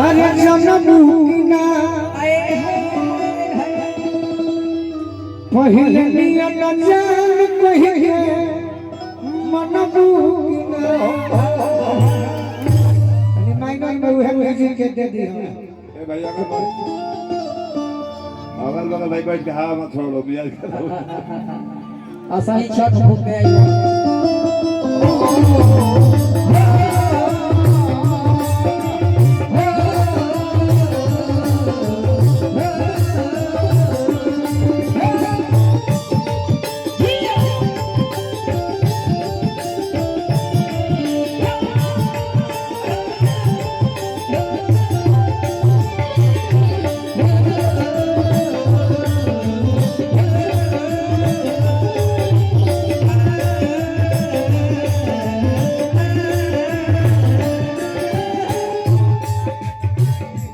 अरे जनमू ना पहले नियत जान कहिए मनबू ना अरे माइनर में उहे म्यूजिक के दे दिया ए भाई अगल बगल भाई बैठ के हवा मत छोड़ो बियाज करो आसानी छत फूक गया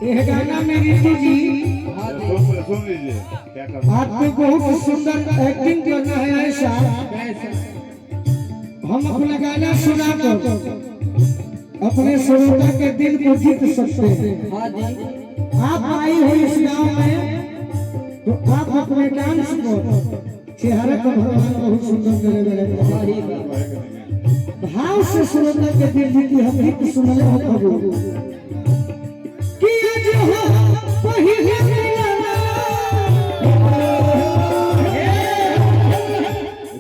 यह गाना में ऋषि जी सुन लीजिए क्या करना आपको बहुत सुंदर एक्टिंग करना है ऐसा हम अपना गाना सुनाकर अपने श्रोता के दिल को जीत सकते हैं। आप आई हो इस गांव में तो आप अपने डांस को चेहरे को भगवान बहुत सुंदर मेरे भाव से श्रोता के दिल जीती हम गीत सुनले हो प्रभु कि जो पहिले